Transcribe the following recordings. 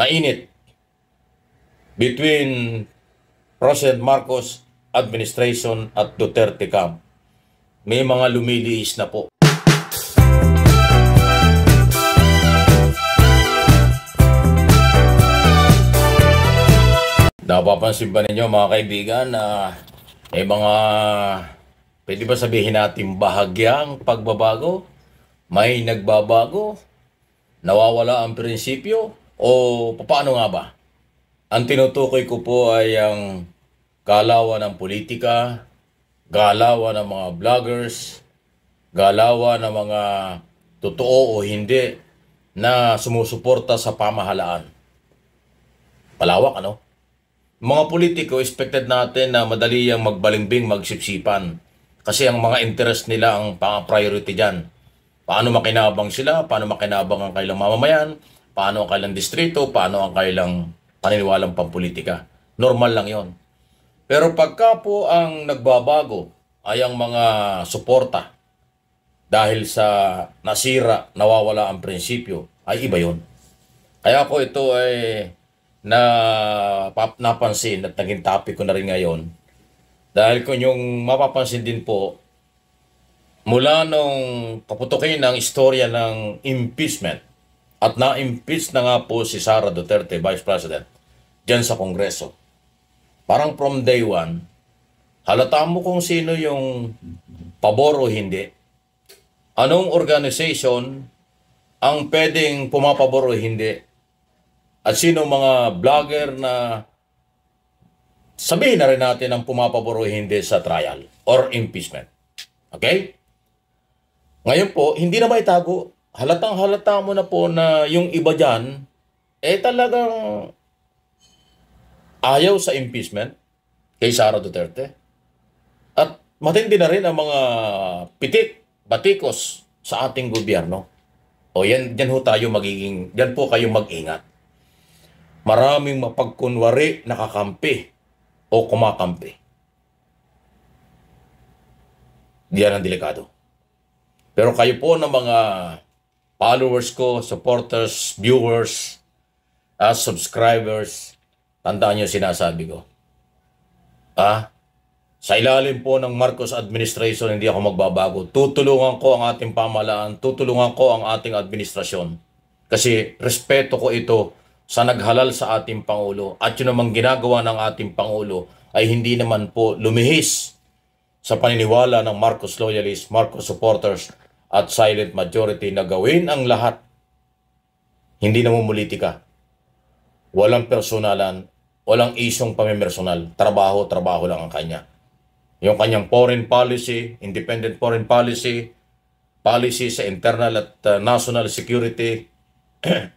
mainit between President Marcos administration at Duterte camp. May mga lumilihis na po. Napapansin ba ninyo mga kaibigan na may mga, pwede ba sabihin natin bahagyang pagbabago? May nagbabago? Nawawala ang prinsipyo? O paano nga ba? Ang tinutukoy ko po ay ang galawan ng politika, galawan ng mga vloggers, galawan ng mga totoo o hindi na sumusuporta sa pamahalaan. Palawak, ano? Mga politiko, expected natin na madali yung magbalingbing, magsipsipan. Kasi ang mga interest nila ang priority dyan. Paano makinabang sila, paano makinabang ang kailang mamamayan, paano ang kailang distrito, paano ang kailang paniniwalang pampolitika. Normal lang yon. Pero pagka po ang nagbabago ay ang mga suporta dahil sa nasira, nawawala ang prinsipyo, ay iba yon. Kaya po ito ay napansin at naging topic ko na rin ngayon. Dahil kung yung mapapansin din po, mula nung kaputukin ng istorya ng impeachment at na-impeach na nga po si Sara Duterte, Vice President, dyan sa Kongreso. Parang from day one, halata mo kung sino yung pabor o hindi. Anong organization ang pwedeng pumapabor o hindi. At sino mga vlogger na sabihin na rin natin ang pumapabor o hindi sa trial or impeachment. Okay? Ngayon po, hindi na maitago. Halatang halata mo na po na yung iba dyan, talagang ayaw sa impeachment kay Sara Duterte. At matindi na rin ang mga pitik, batikos sa ating gobyerno. O yan ho tayo magiging, yan po kayo mag-ingat. Maraming mapagkunwari nakakampi o kumakampi. Diyan ang delikado. Pero kayo po ng mga followers ko, supporters, viewers, subscribers, tandaan nyo sinasabi ko. Sa ilalim po ng Marcos administration, hindi ako magbabago. Tutulungan ko ang ating pamahalaan, tutulungan ko ang ating administrasyon. Kasi respeto ko ito sa naghalal sa ating Pangulo. At yun namang ginagawa ng ating Pangulo ay hindi naman po lumihis sa paniniwala ng Marcos loyalists, Marcos supporters at silent majority na gawin ang lahat. Hindi namumulitika. Walang personalan, walang isyong pamimersonal. Trabaho lang ang kanya. Yung kanyang foreign policy, independent foreign policy, policy sa internal at national security,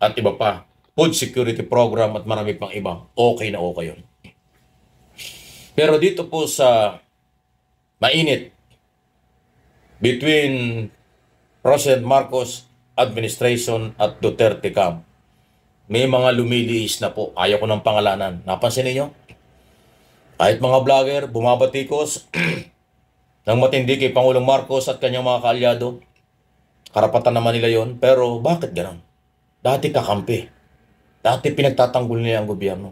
at iba pa. Food security program at marami pang iba. Okay na okay yun. Pero dito po sa mainit between President Marcos administration at Duterte camp, may mga lumilihis na po. Ayaw ko ng pangalanan. Napansin niyo? Kahit mga vlogger, bumabatikos ng matindi kay Pangulong Marcos at kanyang mga kaalyado. Karapatan naman nila yon. Pero bakit ganon? Dati kakampi. Dati pinagtatanggol niya ang gobyerno.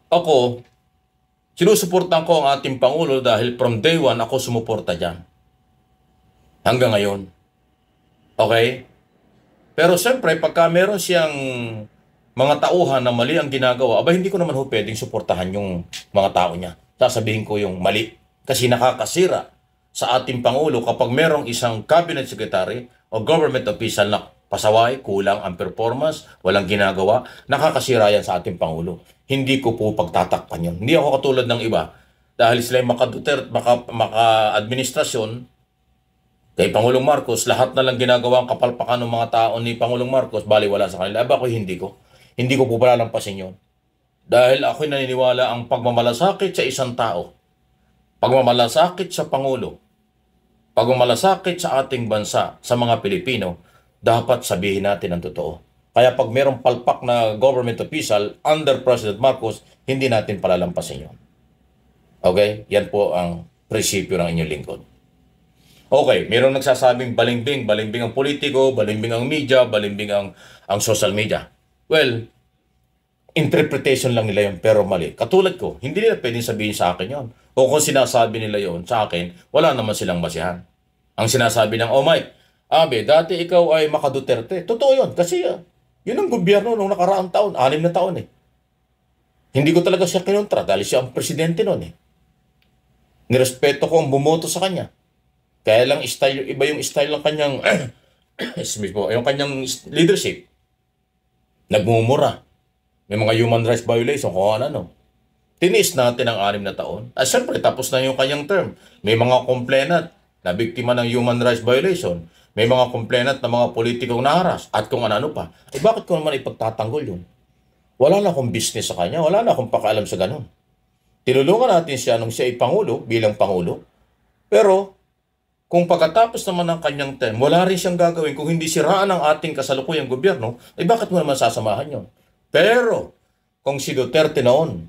Ako, sinusuportan ko ang ating Pangulo dahil from day one ako sumuporta dyan. Hanggang ngayon. Okay? Pero siyempre, pagka meron siyang mga tauhan na mali ang ginagawa, hindi ko naman pwedeng suportahan yung mga tao niya. Sasabihin ko yung mali. Kasi nakakasira sa ating Pangulo kapag merong isang cabinet secretary o government official na pasaway, kulang ang performance, walang ginagawa, nakakasira yan sa ating Pangulo. Hindi ko po pagtatakpan yun. Hindi ako katulad ng iba. Dahil sila yung maka-administrasyon kay Pangulong Marcos, lahat na lang ginagawa ang kapalpakan ng mga tao ni Pangulong Marcos, baliwala sa kanila. Ako hindi ko. Hindi ko po palalampasin yun. Dahil ako'y naniniwala ang pagmamalasakit sa isang tao, pagmamalasakit sa Pangulo, pagmamalasakit sa ating bansa, sa mga Pilipino, dapat sabihin natin ang totoo. Kaya pag mayroong palpak na government official under President Marcos, hindi natin palalampasin yun. Okay? Yan po ang prinsipyo ng inyong lingkod. Okay, mayroong nagsasabing balimbing ang politiko, balimbing ang media, balimbing ang social media. Well, interpretation lang nila yun, pero mali. Katulad ko, hindi nila pwedeng sabihin sa akin yon. O kung sinasabi nila yon sa akin, wala naman silang basihan. Ang sinasabi ng, oh Mike, Abe, dati ikaw ay Maka-Duterte. Totoo yun, kasi yun ang gobyerno nung nakaraang taon, 6 na taon eh. Hindi ko talaga siya kinontra dahil siya ang presidente noon eh. Nirespeto ko ang bumoto sa kanya. Kaya lang style, iba yung style ng kanyang, yung kanyang leadership. Nagmumura. May mga human rights violation kung ano. Tiniis natin ang 6 na taon. At syempre, tapos na yung kanyang term. May mga complainant na biktima ng human rights violation. May mga complainant na mga politikong naharas. At kung ano pa. Eh bakit ko naman ipagtatanggol yun? Wala na akong business sa kanya. Wala na akong pakaalam sa ganun. Tinulungan natin siya nung siya ay Pangulo, bilang Pangulo. Pero, kung pagkatapos naman ng kanyang term, wala rin siyang gagawin kung hindi siraan ang ating kasalukuyang gobyerno, eh bakit mo naman sasamahan yun? Pero, kung si Duterte noon,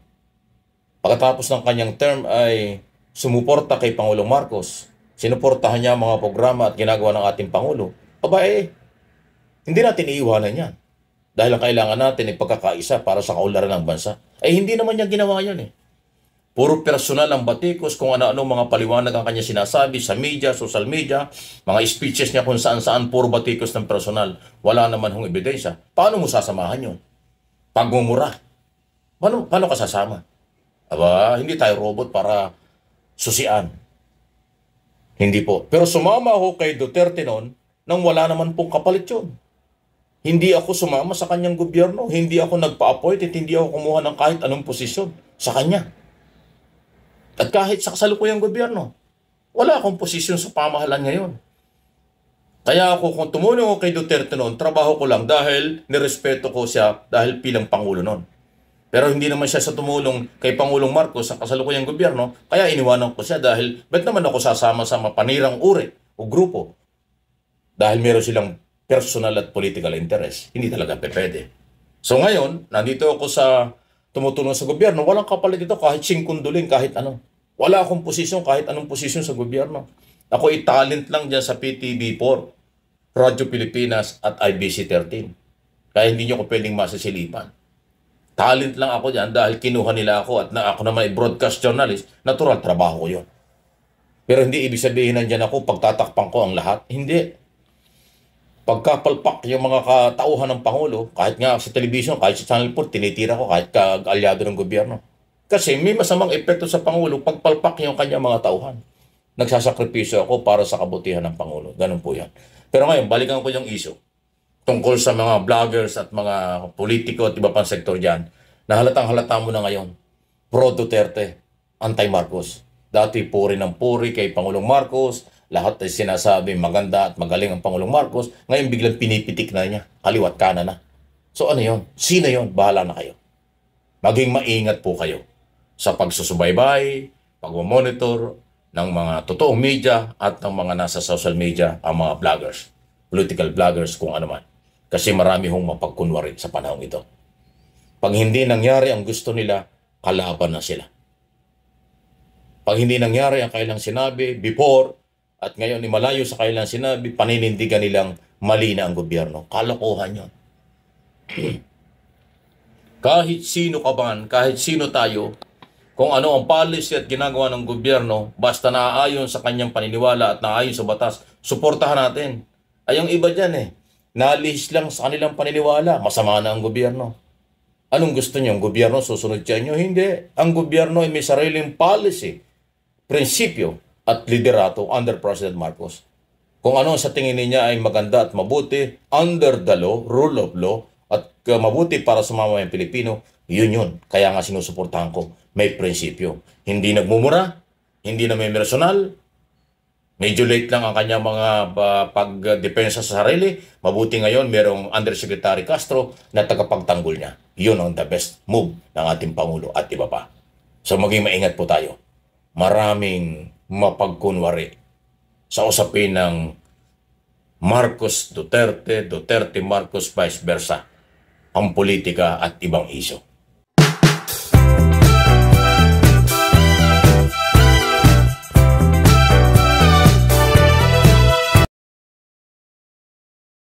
pagkatapos ng kanyang term ay sumuporta kay Pangulong Marcos, sinuportahan niya ang mga programa at ginagawa ng ating Pangulo, hindi natin iiwanan yan. Dahil ang kailangan natin ay pagkakaisa para sa kaunlaran ng bansa. Hindi naman niya ginawa yan eh. Puro personal ang batikos, kung ano-ano mga paliwanag ang kanya sinasabi sa media, social media, mga speeches niya kung saan-saan, puro batikos ng personal. Wala naman hong ebidensya. Paano mo sasamahan yun? Pagmumura. Paano ka sasama? Hindi tayo robot para susian. Hindi po. Pero sumama ako kay Duterte noon nang wala naman pong kapalit yun. Hindi ako sumama sa kanyang gobyerno. Hindi ako nagpa-appoint at hindi ako kumuha ng kahit anong posisyon sa kanya. At kahit sa kasalukuyang gobyerno, wala akong posisyon sa pamahalaan ngayon. Kaya ako, kung tumulong ako kay Duterte noon, trabaho ko lang dahil nirespeto ko siya dahil bilang Pangulo noon. Pero hindi naman siya sa tumulong kay Pangulong Marcos sa kasalukuyang gobyerno, kaya iniwanan ko siya dahil ba't naman ako sasama sa mapanirang uri o grupo? Dahil meron silang personal at political interest. Hindi talaga pwede. So ngayon, nandito ako sa tumutulong sa gobyerno, walang kapalit ito kahit singkunduling, kahit ano. Wala akong posisyon, kahit anong posisyon sa gobyerno. Ako talent lang dyan sa PTV4, Radyo Pilipinas at IBC13. Kaya hindi nyo ko pwedeng masasilipan. Talent lang ako dyan dahil kinuha nila ako at ako naman ay broadcast journalist, natural, trabaho ko yun. Pero hindi ibig sabihin nandyan ako, pagtatakpan ko ang lahat. Hindi. Pagkapalpak yung mga katauhan ng Pangulo, kahit nga sa television, kahit sa Channel 4, tinitira ko kahit kaalyado ng gobyerno. Kasi may masamang epekto sa Pangulo pagpalpak yung kanyang mga tauhan. Nagsasakripisyo ako para sa kabutihan ng Pangulo. Ganun po yan. Pero ngayon, balikan ko yung issue tungkol sa mga vloggers at mga politiko at iba pang sektor dyan, na halatang-halata mo na ngayon, pro-Duterte, anti-Marcos. Dati puri ng puri kay Pangulong Marcos, lahat ay sinasabi maganda at magaling ang Pangulong Marcos, ngayon biglang pinipitik na niya, kaliwat kanan na. So ano yun? Sino yun? Bahala na kayo. Maging maingat po kayo sa pagsusubaybay, pag-monitor ng mga totoong media at ng mga nasa social media, ang mga vloggers, political vloggers, kung ano man. Kasi marami hong mapagkunwari sa panahong ito. Pag hindi nangyari ang gusto nila, kalaban na sila. Pag hindi nangyari ang kailang sinabi before at ngayon ni malayo sa kailang sinabi, paninindigan nilang mali na ang gobyerno. Kalokohan yun. Kahit sino ka man, kahit sino tayo, kung ano ang policy at ginagawa ng gobyerno, basta naaayon sa kanyang paniniwala at naaayon sa batas, suportahan natin. Ay yung iba dyan nalihis lang sa kanilang paniniwala, masama na ang gobyerno. Anong gusto niyo? Ang gobyerno susunod siya niyo? Hindi. Ang gobyerno ay may sariling policy, prinsipyo at liderato under President Marcos. Kung ano sa tingin niya ay maganda at mabuti, under the law, rule of law, at mabuti para sa mamamayang Pilipino, yun. Kaya nga sinusuportahan ko, may prinsipyo. Hindi nagmumura, hindi na may personal, medyo late lang ang kanyang mga pagdepensa sa sarili. Mabuti ngayon, merong Undersecretary Castro na tagapagtanggol niya. Yun ang the best move ng ating Pangulo at iba pa. So maging maingat po tayo. Maraming mapagkunwari sa usapin ng Marcos Duterte, Duterte Marcos vice versa, ang politika at ibang isyu.